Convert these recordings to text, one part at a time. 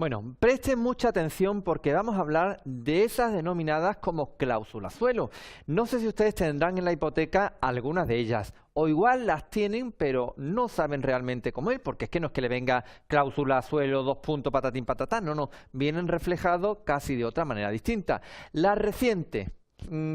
Bueno, presten mucha atención porque vamos a hablar de esas denominadas como cláusulas suelo. No sé si ustedes tendrán en la hipoteca algunas de ellas, o igual las tienen pero no saben realmente cómo es, porque es que no es que le venga cláusula suelo, 2 puntos, patatín, patatán, no, vienen reflejados casi de otra manera distinta. La reciente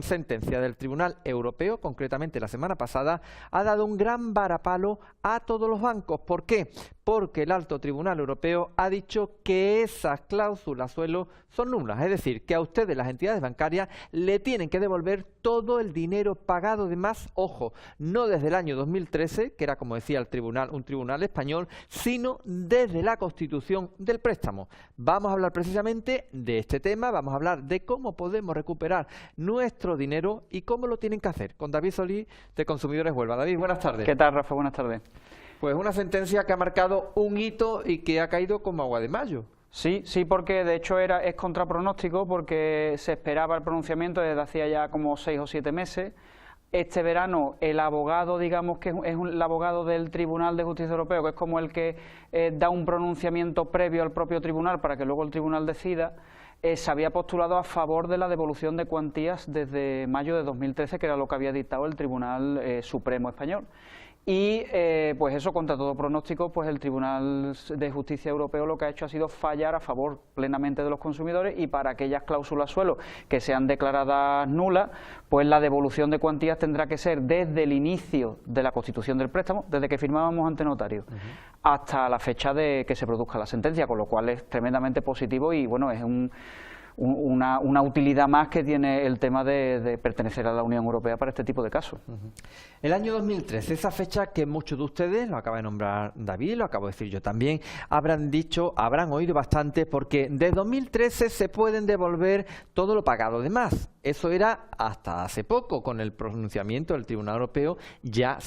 sentencia del Tribunal Europeo, concretamente la semana pasada, ha dado un gran varapalo a todos los bancos. ¿Por qué? Porque el Alto Tribunal Europeo ha dicho que esas cláusulas suelo son nulas, es decir, que a ustedes, las entidades bancarias, le tienen que devolver todo el dinero pagado de más, ojo, no desde el año 2013, que era, como decía el tribunal, un tribunal español, sino desde la constitución del préstamo. Vamos a hablar precisamente de este tema, vamos a hablar de cómo podemos recuperar nuestro dinero y cómo lo tienen que hacer. Con David Solís, de Consumidores Huelva. David, buenas tardes. ¿Qué tal, Rafa? Buenas tardes. Pues una sentencia que ha marcado un hito y que ha caído como agua de mayo. Sí, porque de hecho es contra pronóstico, porque se esperaba el pronunciamiento desde hacía ya como 6 o 7 meses. Este verano el abogado, digamos que es el abogado del Tribunal de Justicia Europeo, que es como el que da un pronunciamiento previo al propio tribunal para que luego el tribunal decida, se había postulado a favor de la devolución de cuantías desde mayo de 2013, que era lo que había dictado el Tribunal Supremo Español. Y pues eso, contra todo pronóstico, pues el Tribunal de Justicia Europeo lo que ha hecho ha sido fallar a favor plenamente de los consumidores, y para aquellas cláusulas suelo que sean declaradas nulas, pues la devolución de cuantías tendrá que ser desde el inicio de la constitución del préstamo, desde que firmábamos ante notario, hasta la fecha de que se produzca la sentencia, con lo cual es tremendamente positivo y bueno, es una utilidad más que tiene el tema de pertenecer a la Unión Europea para este tipo de casos. El año 2013, esa fecha que muchos de ustedes, lo acaba de nombrar David, lo acabo de decir yo también, habrán oído bastante, porque de 2013 se pueden devolver todo lo pagado de más. Eso era hasta hace poco, con el pronunciamiento del Tribunal Europeo, ya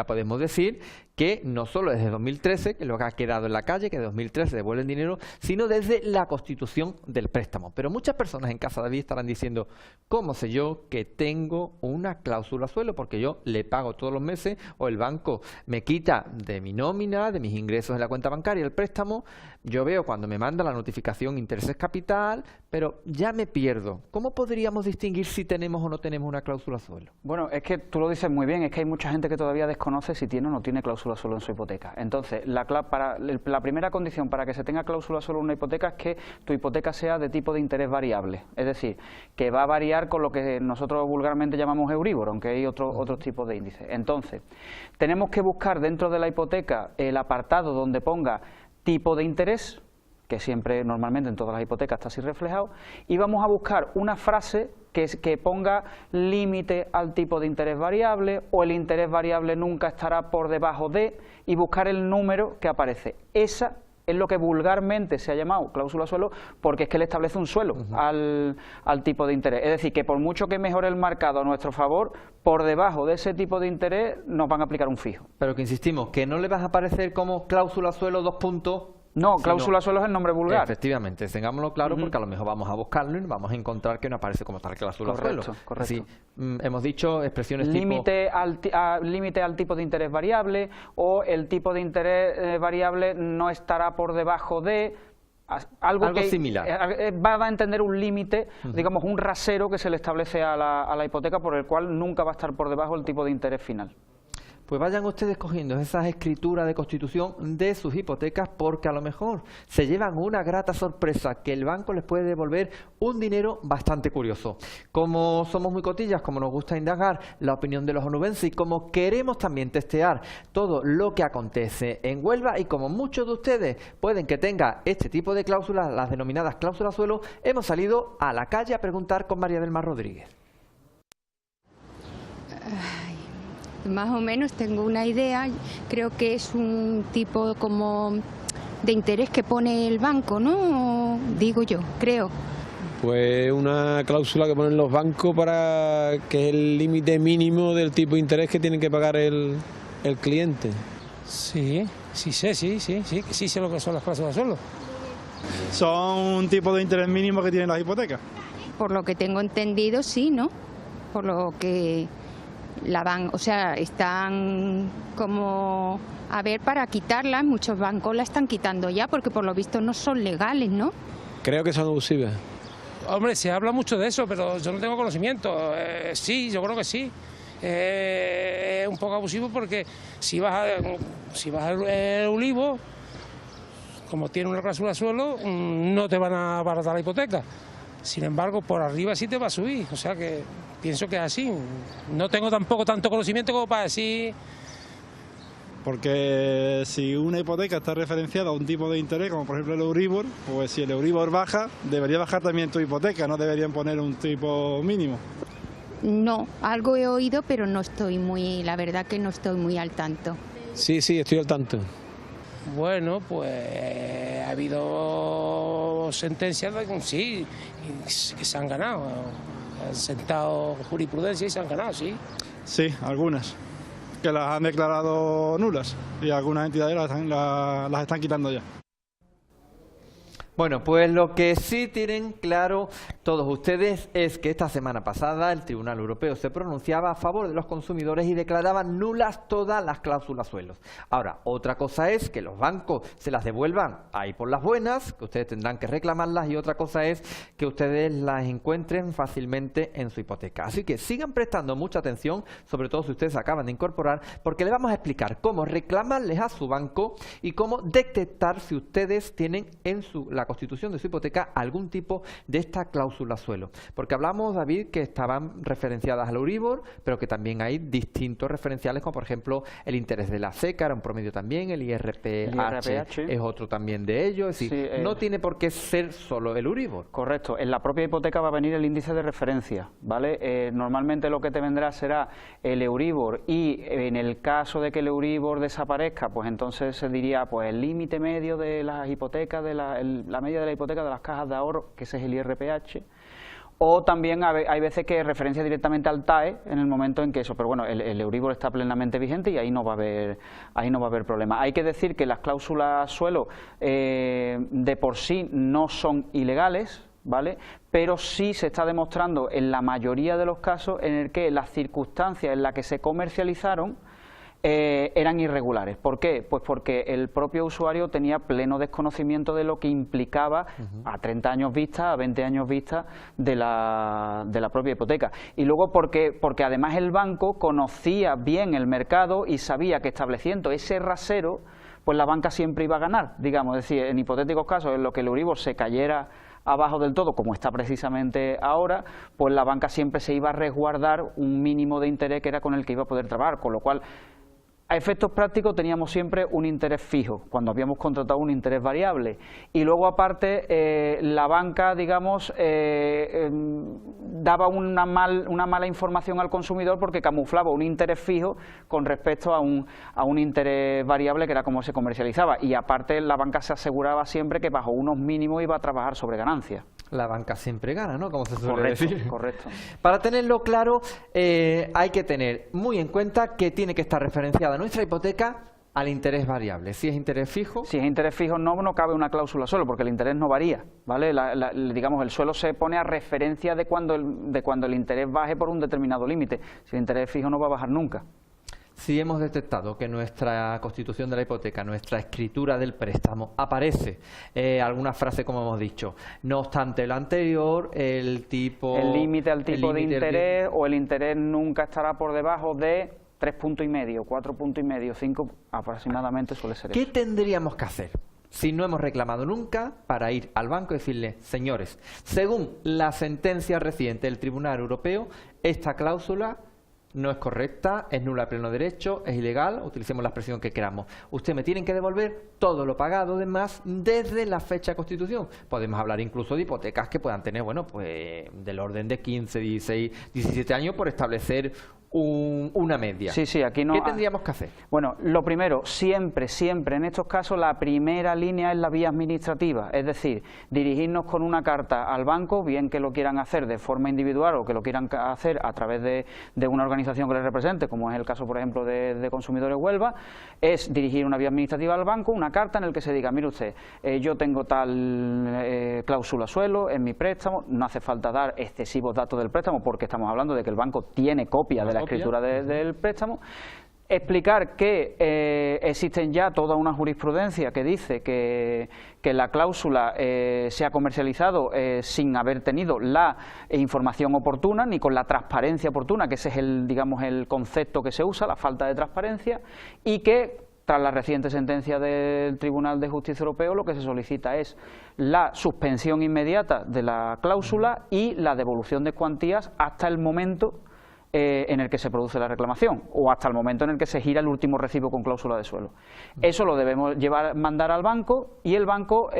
podemos decir que no solo desde 2013, que es lo que ha quedado en la calle, que de 2013 devuelven dinero, sino desde la constitución del préstamo. Pero muchas personas en casa, David, estarán diciendo, ¿cómo sé yo que tengo una cláusula suelo? Porque yo le pago todos los meses, o el banco me quita de mi nómina, de mis ingresos en la cuenta bancaria, el préstamo. Yo veo cuando me manda la notificación intereses capital, pero ya me pierdo. ¿Cómo podríamos distinguir si tenemos o no tenemos una cláusula suelo? Bueno, es que tú lo dices muy bien, es que hay mucha gente que todavía desconoce si tiene o no tiene cláusula suelo en su hipoteca. Entonces, la primera condición para que se tenga cláusula suelo en una hipoteca es que tu hipoteca sea de tipo de interés variable, es decir, que va a variar con lo que nosotros vulgarmente llamamos Euribor, aunque hay otros tipos de índices. Entonces, tenemos que buscar dentro de la hipoteca el apartado donde ponga tipo de interés, que siempre normalmente en todas las hipotecas está así reflejado, y vamos a buscar una frase que ponga límite al tipo de interés variable, o el interés variable nunca estará por debajo de, y buscar el número que aparece. Esa es lo que vulgarmente se ha llamado cláusula suelo, porque es que le establece un suelo al tipo de interés. Es decir, que por mucho que mejore el mercado a nuestro favor, por debajo de ese tipo de interés nos van a aplicar un fijo. Pero que insistimos, que no le vas a aparecer como cláusula suelo 2 puntos. No, cláusula suelo es el nombre vulgar. Efectivamente, tengámoslo claro, porque a lo mejor vamos a buscarlo y vamos a encontrar que no aparece como tal cláusula suelo. Correcto. Así, hemos dicho expresiones límite al tipo de interés variable, o el tipo de interés variable no estará por debajo de... Algo similar. Va a entender un límite, digamos un rasero que se le establece a la hipoteca, por el cual nunca va a estar por debajo el tipo de interés final. Pues vayan ustedes cogiendo esas escrituras de constitución de sus hipotecas, porque a lo mejor se llevan una grata sorpresa, que el banco les puede devolver un dinero bastante curioso. Como somos muy cotillas, como nos gusta indagar la opinión de los onubenses, y como queremos también testear todo lo que acontece en Huelva, y como muchos de ustedes pueden que tengan este tipo de cláusulas, las denominadas cláusulas suelo, hemos salido a la calle a preguntar con María del Mar Rodríguez. Más o menos tengo una idea, creo que es un tipo como de interés que pone el banco, ¿no? Digo yo, creo. Pues una cláusula que ponen los bancos para que es el límite mínimo del tipo de interés que tiene que pagar el cliente. Sí sé lo que son las cláusulas suelo. Son un tipo de interés mínimo que tienen las hipotecas. Por lo que tengo entendido, sí, ¿no? Por lo que la van, o sea, están como a ver para quitarla, muchos bancos la están quitando ya porque por lo visto no son legales, ¿no? Creo que son abusivas. Hombre, se habla mucho de eso, pero yo no tengo conocimiento. Sí, yo creo que sí. Es un poco abusivo porque si vas al Euribor, como tiene una cláusula suelo, no te van a abaratar la hipoteca. Sin embargo, por arriba sí te va a subir. O sea que pienso que es así. No tengo tampoco tanto conocimiento como para decir... Porque si una hipoteca está referenciada a un tipo de interés, como por ejemplo el Euribor, pues si el Euribor baja, debería bajar también tu hipoteca, no deberían poner un tipo mínimo. No, algo he oído, pero no estoy muy, la verdad que no estoy muy al tanto. Sí, estoy al tanto. Bueno, pues ha habido sentencias de sí, que se han ganado. Han sentado jurisprudencia y se han ganado, sí. Sí, algunas, que las han declarado nulas y algunas entidades las están quitando ya. Bueno, pues lo que sí tienen claro todos ustedes es que esta semana pasada el Tribunal Europeo se pronunciaba a favor de los consumidores y declaraba nulas todas las cláusulas suelos. Ahora, otra cosa es que los bancos se las devuelvan ahí por las buenas, que ustedes tendrán que reclamarlas, y otra cosa es que ustedes las encuentren fácilmente en su hipoteca. Así que sigan prestando mucha atención, sobre todo si ustedes se acaban de incorporar, porque les vamos a explicar cómo reclamarles a su banco y cómo detectar si ustedes tienen en la constitución de su hipoteca algún tipo de esta cláusula suelo. Porque hablamos, David, que estaban referenciadas al Euribor, pero que también hay distintos referenciales, como por ejemplo el interés de la SECA, era un promedio también, el IRPH es otro también de ellos, es decir, sí, no tiene por qué ser solo el Euribor. Correcto, en la propia hipoteca va a venir el índice de referencia, ¿vale? Normalmente lo que te vendrá será el Euribor y en el caso de que el Euribor desaparezca, pues entonces se diría pues el límite medio de las hipotecas, la media de la hipoteca de las cajas de ahorro, que ese es el IRPH, o también hay veces que referencia directamente al TAE en el momento en que eso, pero bueno, el Euribor está plenamente vigente y ahí no va a haber problema. Hay que decir que las cláusulas suelo de por sí no son ilegales, ¿vale? Pero sí se está demostrando en la mayoría de los casos en el que las circunstancias en las que se comercializaron eran irregulares. ¿Por qué? Pues porque el propio usuario tenía pleno desconocimiento de lo que implicaba a 30 años vista, a 20 años vista de la propia hipoteca. Y luego porque además el banco conocía bien el mercado y sabía que estableciendo ese rasero, pues la banca siempre iba a ganar, digamos. Es decir, en hipotéticos casos en los que el Euribor se cayera abajo del todo, como está precisamente ahora, pues la banca siempre se iba a resguardar un mínimo de interés que era con el que iba a poder trabajar, con lo cual a efectos prácticos teníamos siempre un interés fijo, cuando habíamos contratado un interés variable. Y luego aparte la banca, digamos, daba una mala información al consumidor porque camuflaba un interés fijo con respecto a un interés variable, que era como se comercializaba. Y aparte la banca se aseguraba siempre que bajo unos mínimos iba a trabajar sobre ganancias. La banca siempre gana, ¿no? Como se suele decir. Correcto. Para tenerlo claro, hay que tener muy en cuenta que tiene que estar referenciada nuestra hipoteca al interés variable. Si es interés fijo... Si es interés fijo no cabe una cláusula suelo, porque el interés no varía, ¿vale? Digamos, el suelo se pone a referencia de cuando el interés baje por un determinado límite. Si el interés fijo no va a bajar nunca. Si hemos detectado que nuestra constitución de la hipoteca, nuestra escritura del préstamo, aparece alguna frase como hemos dicho, no obstante lo anterior, el límite al tipo de interés, o el interés nunca estará por debajo de 3,5 puntos, 4,5 puntos, 5 aproximadamente suele ser. ¿Qué tendríamos que hacer si no hemos reclamado nunca para ir al banco y decirle, señores, según la sentencia reciente del Tribunal Europeo, esta cláusula no es correcta, es nula a pleno derecho, es ilegal, utilicemos la expresión que queramos. Usted me tienen que devolver todo lo pagado de más desde la fecha de constitución. Podemos hablar incluso de hipotecas que puedan tener, bueno, pues del orden de 15, 16, 17 años por establecer una media. Sí, aquí no. ¿Qué tendríamos que hacer? Bueno, lo primero, siempre en estos casos la primera línea es la vía administrativa, es decir, dirigirnos con una carta al banco, bien que lo quieran hacer de forma individual o que lo quieran hacer a través de una organización que les represente, como es el caso, por ejemplo, de Consumidores Huelva, es dirigir una vía administrativa al banco, una carta en la que se diga, mire usted, yo tengo tal cláusula suelo en mi préstamo, no hace falta dar excesivos datos del préstamo porque estamos hablando de que el banco tiene copia de la escritura del préstamo. Explicar que existen ya toda una jurisprudencia que dice que la cláusula se ha comercializado sin haber tenido la información oportuna ni con la transparencia oportuna, que ese es el concepto que se usa, la falta de transparencia, y que tras la reciente sentencia del Tribunal de Justicia Europeo lo que se solicita es la suspensión inmediata de la cláusula y la devolución de cuantías hasta el momento en el que se produce la reclamación o hasta el momento en el que se gira el último recibo con cláusula de suelo. Eso lo debemos mandar al banco, y el banco,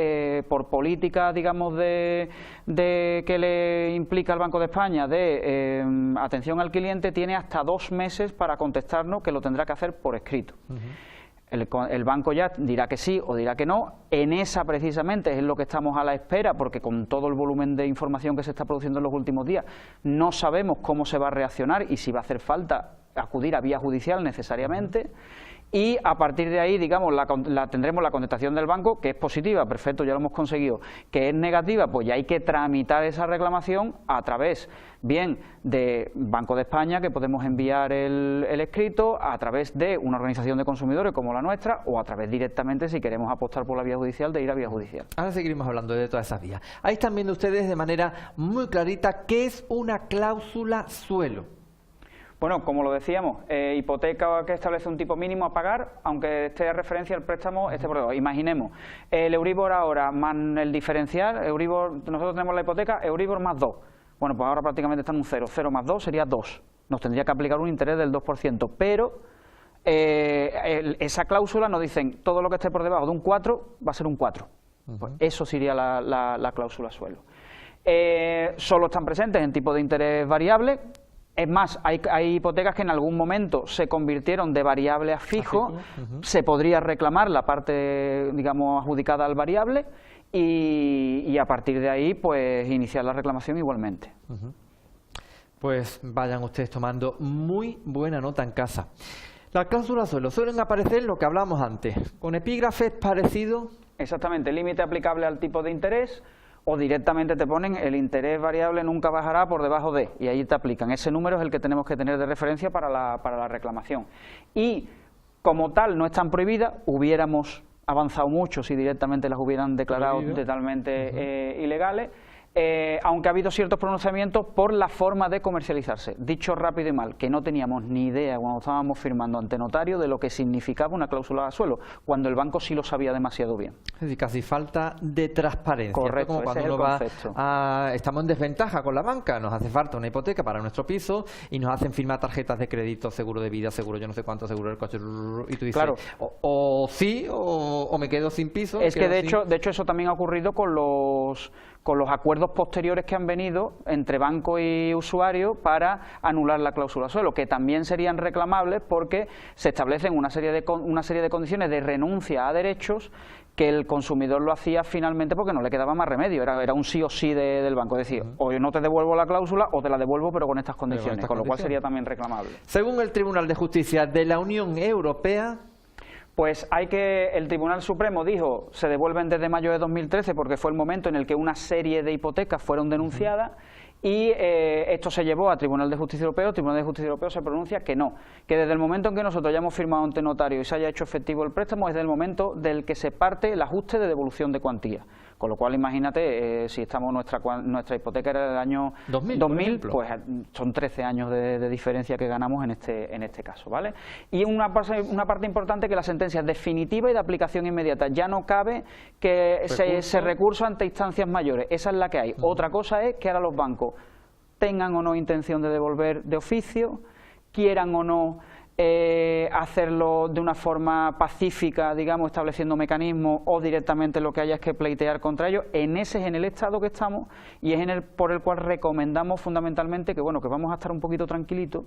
por política, digamos, de que le implica al Banco de España de atención al cliente, tiene hasta 2 meses para contestarnos, que lo tendrá que hacer por escrito. El banco ya dirá que sí o dirá que no. En esa precisamente es lo que estamos a la espera, porque con todo el volumen de información que se está produciendo en los últimos días no sabemos cómo se va a reaccionar y si va a hacer falta acudir a vía judicial necesariamente. Y a partir de ahí, digamos, tendremos la contestación del banco, que es positiva, perfecto, ya lo hemos conseguido. Que es negativa, pues ya hay que tramitar esa reclamación a través, bien de Banco de España, que podemos enviar el escrito, a través de una organización de consumidores como la nuestra, o a través directamente, si queremos apostar por la vía judicial, de ir a vía judicial. Ahora seguiremos hablando de todas esas vías. Ahí están viendo ustedes de manera muy clarita qué es una cláusula suelo. Bueno, como lo decíamos, hipoteca que establece un tipo mínimo a pagar, aunque esté a referencia al préstamo esté por debajo. Imaginemos, el Euribor ahora más el diferencial, nosotros tenemos la hipoteca Euribor más 2. Bueno, pues ahora prácticamente está en un 0, 0 más 2 sería 2. Nos tendría que aplicar un interés del 2%, pero esa cláusula nos dicen todo lo que esté por debajo de un 4 va a ser un 4. Pues eso sería la cláusula suelo. Solo están presentes en tipo de interés variable. Es más, hay hipotecas que en algún momento se convirtieron de variable a fijo, se podría reclamar la parte, digamos, adjudicada al variable y a partir de ahí, pues, iniciar la reclamación igualmente. Pues vayan ustedes tomando muy buena nota en casa. Las cláusulas suelo suelen aparecer lo que hablamos antes, con epígrafes parecidos. Exactamente, límite aplicable al tipo de interés, o directamente te ponen el interés variable nunca bajará por debajo de, y ahí te aplican. Ese número es el que tenemos que tener de referencia para la reclamación. Y como tal no están prohibidas, hubiéramos avanzado mucho si directamente las hubieran declarado totalmente ilegales, aunque ha habido ciertos pronunciamientos por la forma de comercializarse. Dicho rápido y mal, que no teníamos ni idea cuando estábamos firmando ante notario de lo que significaba una cláusula de suelo, cuando el banco sí lo sabía demasiado bien. Es decir, casi falta de transparencia. Correcto, como cuando ese es el uno concepto. estamos en desventaja con la banca, nos hace falta una hipoteca para nuestro piso y nos hacen firmar tarjetas de crédito, seguro de vida, seguro yo no sé cuánto, seguro del coche, y tú dices, claro, o sí, o me quedo sin piso. Es que de hecho eso también ha ocurrido con los acuerdos posteriores que han venido entre banco y usuario para anular la cláusula suelo, que también serían reclamables porque se establecen una serie de condiciones de renuncia a derechos que el consumidor lo hacía finalmente porque no le quedaba más remedio, era un sí o sí del banco, es decir, o yo no te devuelvo la cláusula o te la devuelvo pero con estas condiciones, con lo cual sería también reclamable. Según el Tribunal de Justicia de la Unión Europea, pues el Tribunal Supremo dijo se devuelven desde mayo de 2013 porque fue el momento en el que una serie de hipotecas fueron denunciadas y esto se llevó a Tribunal de Justicia Europeo. El Tribunal de Justicia Europeo se pronuncia que no, que desde el momento en que nosotros hayamos firmado ante notario y se haya hecho efectivo el préstamo es del momento del que se parte el ajuste de devolución de cuantía. Con lo cual, imagínate, si nuestra hipoteca era del año 2000 pues son 13 años de diferencia que ganamos en este caso, ¿vale? Y una parte importante, que la sentencia es definitiva y de aplicación inmediata. Ya no cabe que se recurso ante instancias mayores, esa es la que hay. Otra cosa es que ahora los bancos tengan o no intención de devolver de oficio, quieran o no hacerlo de una forma pacífica, digamos, estableciendo mecanismos, o directamente lo que haya es que pleitear contra ellos. Ese es en el estado que estamos y es por el cual recomendamos fundamentalmente que vamos a estar un poquito tranquilitos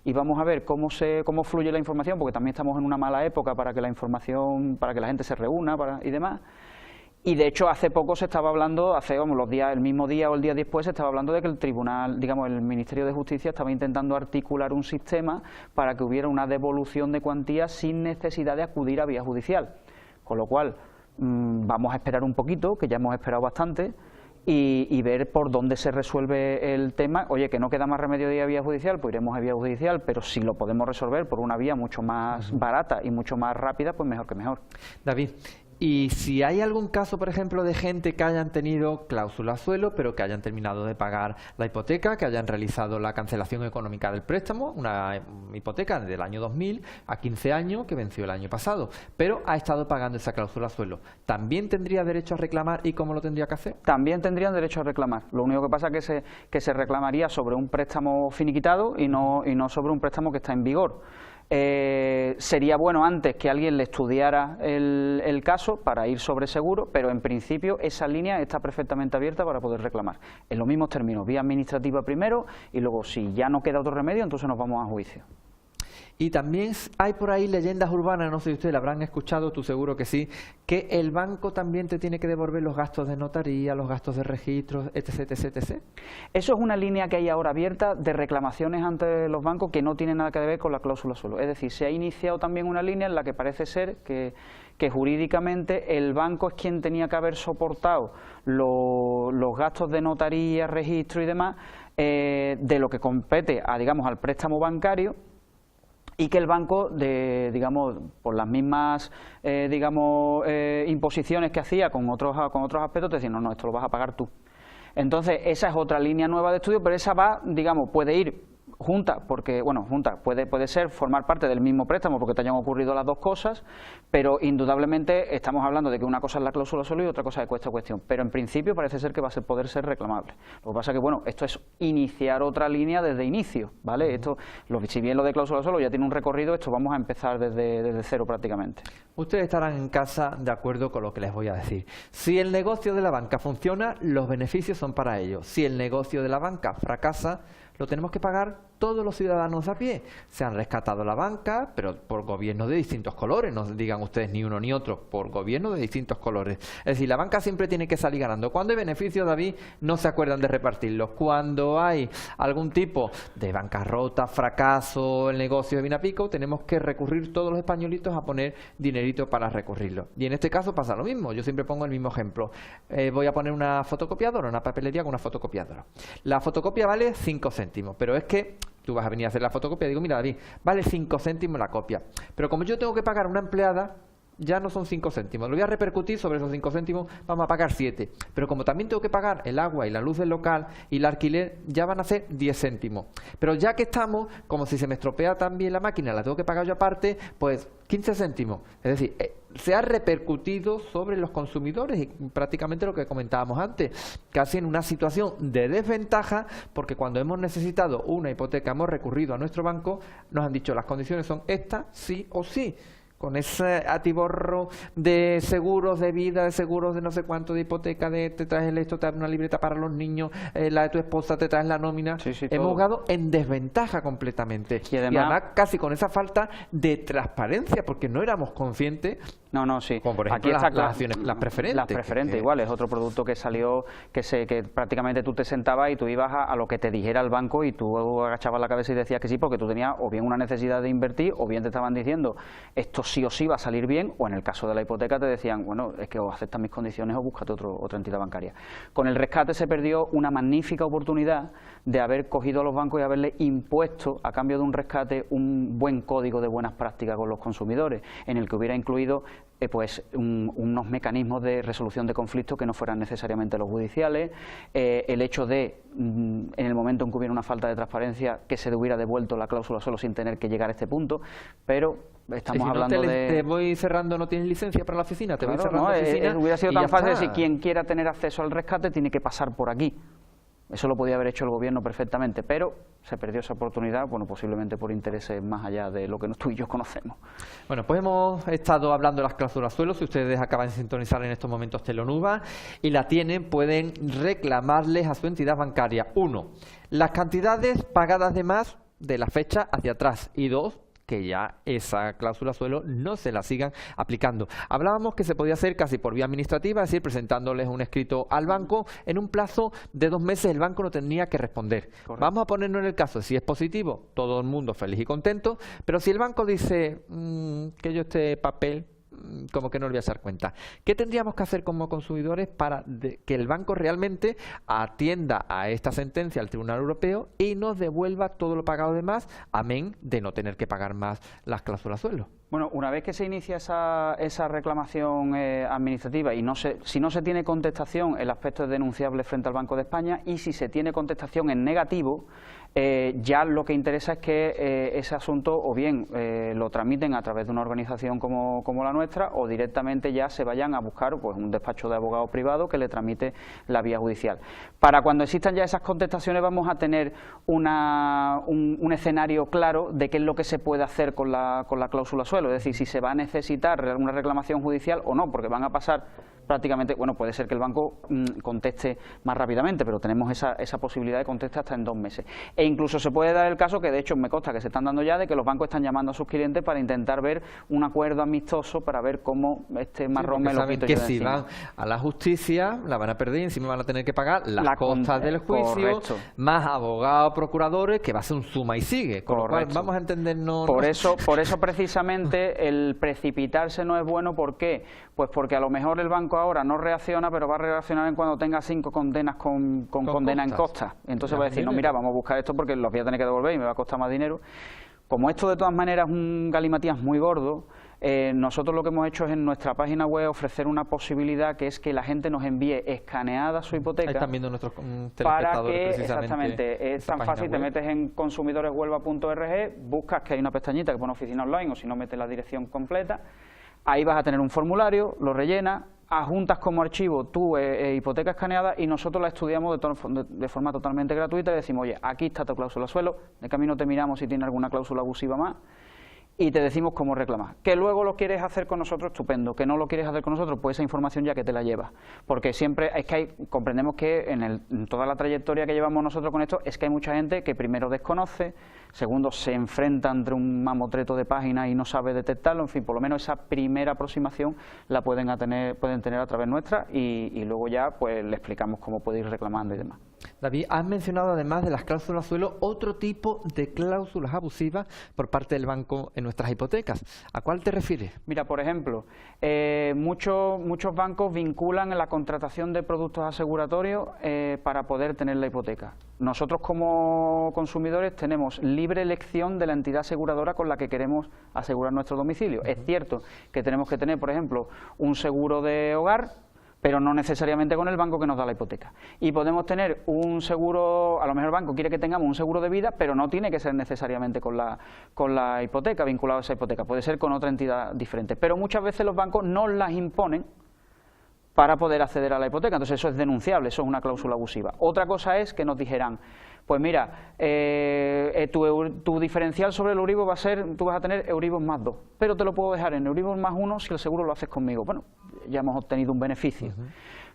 y vamos a ver cómo fluye la información, porque también estamos en una mala época para que la gente se reúna y demás. Y de hecho hace poco se estaba hablando, el mismo día o el día después se estaba hablando de que el tribunal, digamos el Ministerio de Justicia estaba intentando articular un sistema para que hubiera una devolución de cuantías sin necesidad de acudir a vía judicial. Con lo cual vamos a esperar un poquito, que ya hemos esperado bastante, y ver por dónde se resuelve el tema. Oye, que no queda más remedio de ir a vía judicial, pues iremos a vía judicial, pero si lo podemos resolver por una vía mucho más barata y mucho más rápida, pues mejor que mejor. David, y si hay algún caso, por ejemplo, de gente que hayan tenido cláusula suelo, pero que hayan terminado de pagar la hipoteca, que hayan realizado la cancelación económica del préstamo, una hipoteca del año 2000 a 15 años que venció el año pasado, pero ha estado pagando esa cláusula suelo, ¿también tendría derecho a reclamar y cómo lo tendría que hacer? También tendrían derecho a reclamar. Lo único que pasa es que se reclamaría sobre un préstamo finiquitado y no sobre un préstamo que está en vigor. Sería bueno antes que alguien le estudiara el caso para ir sobre seguro, pero en principio esa línea está perfectamente abierta para poder reclamar. En los mismos términos, vía administrativa primero y luego si ya no queda otro remedio, entonces nos vamos a juicio. Y también hay por ahí leyendas urbanas, no sé si ustedes la habrán escuchado, tú seguro que sí, que el banco también te tiene que devolver los gastos de notaría, los gastos de registros, etc, etc, etc. Eso es una línea que hay ahora abierta de reclamaciones ante los bancos que no tiene nada que ver con la cláusula suelo. Es decir, se ha iniciado también una línea en la que parece ser que jurídicamente el banco es quien tenía que haber soportado los gastos de notaría, registro y demás de lo que compete a, digamos, al préstamo bancario, y que el banco, digamos, por las mismas imposiciones que hacía con otros aspectos, te decía, no, esto lo vas a pagar tú. Entonces, esa es otra línea nueva de estudio, pero esa va, digamos, puede ir junta, porque, bueno, puede ser formar parte del mismo préstamo porque te hayan ocurrido las dos cosas, pero indudablemente estamos hablando de que una cosa es la cláusula suelo y otra cosa es esta cuestión, pero en principio parece ser que va a poder ser reclamable. Lo que pasa es que, bueno, esto es iniciar otra línea desde inicio, ¿vale? Esto, si bien lo de cláusula suelo ya tiene un recorrido, esto vamos a empezar desde cero prácticamente. Ustedes estarán en casa de acuerdo con lo que les voy a decir. Si el negocio de la banca funciona, los beneficios son para ellos. Si el negocio de la banca fracasa, lo tenemos que pagar todos los ciudadanos a pie. Se han rescatado la banca, pero por gobiernos de distintos colores, no digan ustedes ni uno ni otro, por gobiernos de distintos colores. Es decir, la banca siempre tiene que salir ganando. Cuando hay beneficios, David, no se acuerdan de repartirlos. Cuando hay algún tipo de bancarrota, fracaso, el negocio de Vinapico, tenemos que recurrir todos los españolitos a poner dinerito para recurrirlo. Y en este caso pasa lo mismo. Yo siempre pongo el mismo ejemplo. Voy a poner una fotocopiadora, una papelería con una fotocopiadora. La fotocopia vale 5 céntimos, pero es que tú vas a venir a hacer la fotocopia y digo, mira, David, vale 5 céntimos la copia, pero como yo tengo que pagar a una empleada, ya no son 5 céntimos, lo voy a repercutir sobre esos 5 céntimos, vamos a pagar 7, pero como también tengo que pagar el agua y la luz del local y el alquiler, ya van a ser 10 céntimos, pero ya que estamos, como si se me estropea también la máquina, la tengo que pagar yo aparte, pues 15 céntimos, es decir, se ha repercutido sobre los consumidores y prácticamente lo que comentábamos antes, casi en una situación de desventaja, porque cuando hemos necesitado una hipoteca hemos recurrido a nuestro banco, nos han dicho las condiciones son estas, sí o sí. Con ese atiborro de seguros de vida, de seguros de no sé cuánto, de hipoteca, de te traes esto, te traes una libreta para los niños, la de tu esposa, te traes la nómina. Sí, hemos jugado en desventaja completamente. Y además casi con esa falta de transparencia, porque no éramos conscientes. Sí. Como por ejemplo Aquí las preferentes. Las preferentes, igual, es otro producto que salió, que prácticamente tú te sentabas y tú ibas a lo que te dijera el banco y tú agachabas la cabeza y decías que sí, porque tú tenías o bien una necesidad de invertir, o bien te estaban diciendo esto sí o sí va a salir bien, o en el caso de la hipoteca te decían, bueno, es que o aceptas mis condiciones o búscate otra entidad bancaria. Con el rescate se perdió una magnífica oportunidad de haber cogido a los bancos y haberles impuesto, a cambio de un rescate, un buen código de buenas prácticas con los consumidores, en el que hubiera incluido unos mecanismos de resolución de conflictos que no fueran necesariamente los judiciales, el hecho de, en el momento en que hubiera una falta de transparencia, que se hubiera devuelto la cláusula solo sin tener que llegar a este punto, pero estamos hablando te voy cerrando, no tienes licencia para la oficina, te voy cerrando la oficina. Hubiera sido tan fácil si quien quiera tener acceso al rescate tiene que pasar por aquí. Eso lo podía haber hecho el gobierno perfectamente, pero se perdió esa oportunidad, bueno, posiblemente por intereses más allá de lo que tú y yo conocemos. Bueno, pues hemos estado hablando de las cláusulas suelo. Si ustedes acaban de sintonizar en estos momentos Telonuba y la tienen, pueden reclamarles a su entidad bancaria. 1. Las cantidades pagadas de más de la fecha hacia atrás. Y 2. Que ya esa cláusula suelo no se la sigan aplicando. Hablábamos que se podía hacer casi por vía administrativa, es decir, presentándoles un escrito al banco, en un plazo de 2 meses el banco no tenía que responder. Correcto. Vamos a ponernos en el caso, si es positivo, todo el mundo feliz y contento, pero si el banco dice que yo este papel como que no le voy a echar cuenta. ¿Qué tendríamos que hacer como consumidores para que el banco realmente atienda a esta sentencia al Tribunal Europeo y nos devuelva todo lo pagado de más, amén de no tener que pagar más las cláusulas suelo? Bueno, una vez que se inicia esa reclamación administrativa y si no se tiene contestación, el aspecto es denunciable frente al Banco de España, y si se tiene contestación en negativo, ya lo que interesa es que ese asunto o bien lo tramiten a través de una organización como la nuestra, o directamente ya se vayan a buscar pues un despacho de abogado privado que le tramite la vía judicial. Para cuando existan ya esas contestaciones vamos a tener un escenario claro de qué es lo que se puede hacer con la cláusula suelo, es decir, si se va a necesitar una reclamación judicial o no, porque van a pasar prácticamente, bueno, puede ser que el banco conteste más rápidamente, pero tenemos esa posibilidad de contestar hasta en 2 meses. E incluso se puede dar el caso, que de hecho me consta que se están dando ya, de que los bancos están llamando a sus clientes para intentar ver un acuerdo amistoso para ver cómo este marrón me lo quito yo de si encima. van a la justicia la van a perder y encima van a tener que pagar las costas del juicio, correcto, más abogados, procuradores, que va a ser un suma y sigue. Con lo cual vamos a entendernos. Por eso precisamente el precipitarse no es bueno. ¿Por qué? Pues porque a lo mejor el banco ahora no reacciona, pero va a reaccionar en cuando tenga 5 condenas con condena en costa. Entonces va a decir, no, mira, vamos a buscar esto porque los voy a tener que devolver y me va a costar más dinero. Como esto de todas maneras es un galimatías muy gordo, nosotros lo que hemos hecho es en nuestra página web ofrecer una posibilidad, que es que la gente nos envíe escaneada su hipoteca. Ahí están viendo nuestros para que, precisamente, exactamente, es tan fácil, te metes en consumidoreshuelva.org, buscas que hay una pestañita que pone oficina online, o si no metes la dirección completa, ahí vas a tener un formulario, lo rellenas, adjuntas como archivo tu hipoteca escaneada y nosotros la estudiamos de forma totalmente gratuita y decimos, oye, aquí está tu cláusula suelo, de camino te miramos si tiene alguna cláusula abusiva más y te decimos cómo reclamar. Que luego lo quieres hacer con nosotros, estupendo. Que no lo quieres hacer con nosotros, pues esa información ya que te la llevas. Porque siempre es que comprendemos que en toda la trayectoria que llevamos nosotros con esto, es que hay mucha gente que primero desconoce, segundo se enfrenta entre un mamotreto de páginas y no sabe detectarlo. En fin, por lo menos esa primera aproximación la pueden tener a través nuestra y luego ya pues le explicamos cómo puede ir reclamando y demás. David, has mencionado además de las cláusulas suelo otro tipo de cláusulas abusivas por parte del banco en nuestras hipotecas. ¿A cuál te refieres? Mira, por ejemplo, muchos bancos vinculan la contratación de productos aseguratorios para poder tener la hipoteca. Nosotros como consumidores tenemos libre elección de la entidad aseguradora con la que queremos asegurar nuestro domicilio. Es cierto que tenemos que tener, por ejemplo, un seguro de hogar, pero no necesariamente con el banco que nos da la hipoteca. Y podemos tener un seguro, a lo mejor el banco quiere que tengamos un seguro de vida, pero no tiene que ser necesariamente con la hipoteca, vinculado a esa hipoteca, puede ser con otra entidad diferente. Pero muchas veces los bancos nos las imponen para poder acceder a la hipoteca, entonces eso es denunciable, eso es una cláusula abusiva. Otra cosa es que nos dijeran, pues mira, tu diferencial sobre el Euribor va a ser, tú vas a tener Euribor más 2, pero te lo puedo dejar en Euribor más 1 si el seguro lo haces conmigo. Bueno, ya hemos obtenido un beneficio.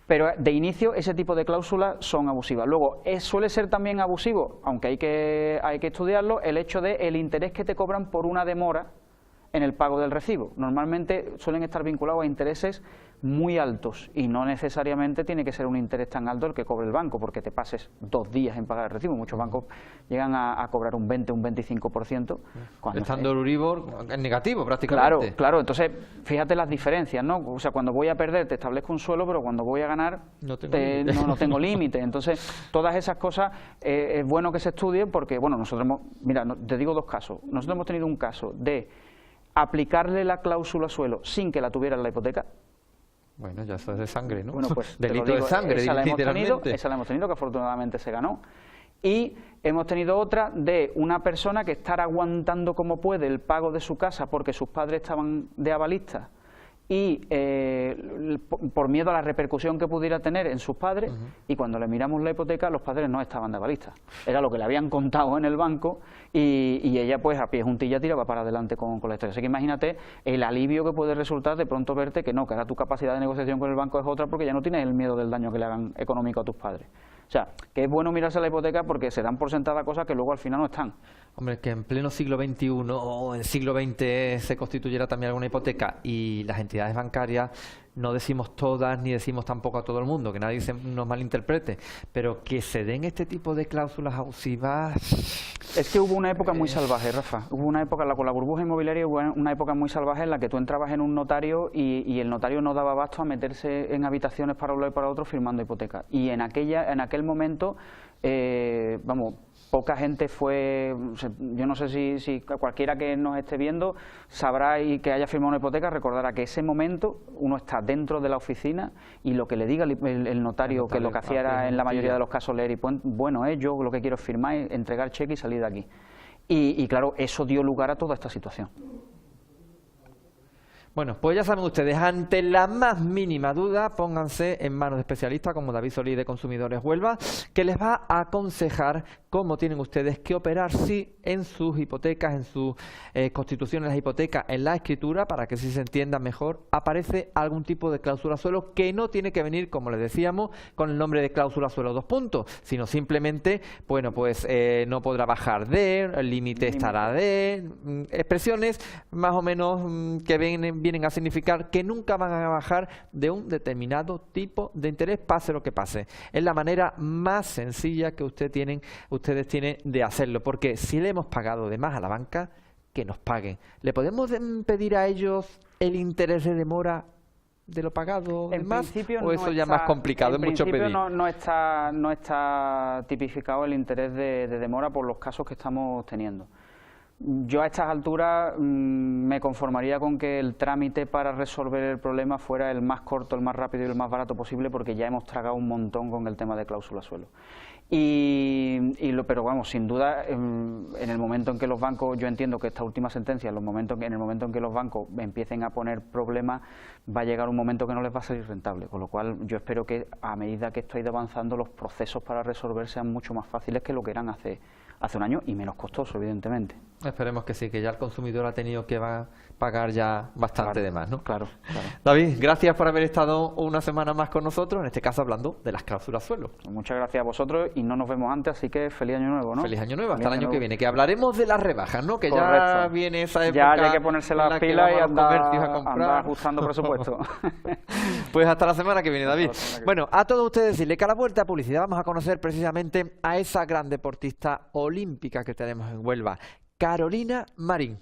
Pero de inicio ese tipo de cláusulas son abusivas. Luego, suele ser también abusivo, aunque hay que estudiarlo, el hecho de el interés que te cobran por una demora en el pago del recibo. Normalmente suelen estar vinculados a intereses muy altos y no necesariamente tiene que ser un interés tan alto el que cobre el banco, porque te pases 2 días en pagar el recibo. Muchos bancos llegan a cobrar un 20, un 25%. Estando el Euribor en negativo prácticamente. Claro, entonces fíjate las diferencias, ¿no? O sea, cuando voy a perder te establezco un suelo, pero cuando voy a ganar no tengo límite. Entonces, todas esas cosas es bueno que se estudien porque, bueno, nosotros mira, te digo 2 casos. Nosotros hemos tenido un caso de aplicarle la cláusula suelo sin que la tuviera en la hipoteca. Bueno, ya eso es de sangre, ¿no? Bueno, pues delito de sangre, esa la literalmente. hemos tenido, que afortunadamente se ganó. Y hemos tenido otra de una persona que estar aguantando como puede el pago de su casa porque sus padres estaban de avalistas y por miedo a la repercusión que pudiera tener en sus padres, y cuando le miramos la hipoteca, los padres no estaban de avalistas. Era lo que le habían contado en el banco y ella pues a pie juntilla tiraba para adelante con la historia. Así que imagínate el alivio que puede resultar de pronto verte que ahora tu capacidad de negociación con el banco es otra porque ya no tienes el miedo del daño que le hagan económico a tus padres. O sea, que es bueno mirarse la hipoteca porque se dan por sentada cosas que luego al final no están. Hombre, que en pleno siglo XXI o en siglo XX se constituyera también alguna hipoteca y las entidades bancarias no decimos todas ni decimos tampoco a todo el mundo, que nadie nos malinterprete, pero que se den este tipo de cláusulas abusivas... Es que hubo una época muy salvaje, Rafa. Hubo una época, con la burbuja inmobiliaria, hubo una época muy salvaje en la que tú entrabas en un notario y el notario no daba abasto a meterse en habitaciones para un lado y para otro firmando hipoteca. Y en aquel momento, vamos, poca gente fue, yo no sé si cualquiera que nos esté viendo sabrá y que haya firmado una hipoteca recordará que ese momento uno está dentro de la oficina y lo que le diga el notario, que lo que hacía era en la mayoría de los casos leer y bueno, yo lo que quiero es firmar, entregar cheque y salir de aquí. Y claro, eso dio lugar a toda esta situación. Bueno, pues ya saben ustedes, ante la más mínima duda, pónganse en manos de especialistas como David Solís de Consumidores Huelva, que les va a aconsejar cómo tienen ustedes que operar si en sus hipotecas, en sus constituciones de las hipotecas, en la escritura, para que así se entienda mejor, aparece algún tipo de cláusula suelo que no tiene que venir, como les decíamos, con el nombre de cláusula suelo 2 puntos, sino simplemente, bueno, pues no podrá bajar de, el límite estará de, expresiones más o menos que vienen a significar que nunca van a bajar de un determinado tipo de interés, pase lo que pase. Es la manera más sencilla que ustedes tienen de hacerlo, porque si le hemos pagado de más a la banca, que nos paguen. ¿Le podemos pedir a ellos el interés de demora de lo pagado de más? ¿O eso ya es más complicado, es mucho pedir? No está tipificado el interés de demora por los casos que estamos teniendo. Yo a estas alturas me conformaría con que el trámite para resolver el problema fuera el más corto, el más rápido y el más barato posible, porque ya hemos tragado un montón con el tema de cláusula suelo. Pero vamos, sin duda, en el momento en que los bancos, yo entiendo que esta última sentencia, en el momento en que los bancos empiecen a poner problemas, va a llegar un momento que no les va a salir rentable, con lo cual yo espero que a medida que esto ha ido avanzando, los procesos para resolver sean mucho más fáciles que lo que eran hace un año y menos costoso, evidentemente. Esperemos que sí, que ya el consumidor ha tenido que pagar ya bastante de más, ¿no? Claro. David, gracias por haber estado una semana más con nosotros, en este caso hablando de las cláusulas suelo. Muchas gracias a vosotros y no nos vemos antes, así que feliz año nuevo, ¿no? Feliz año nuevo, hasta el año que viene, que hablaremos de las rebajas, ¿no? Que correcto. Ya viene esa época. Ya hay que ponerse las pilas y andar ajustando presupuesto. Pues hasta la semana que viene, David. Bueno, a todos ustedes decirle que a la vuelta de publicidad vamos a conocer precisamente a esa gran deportista olímpica que tenemos en Huelva, Carolina Marín.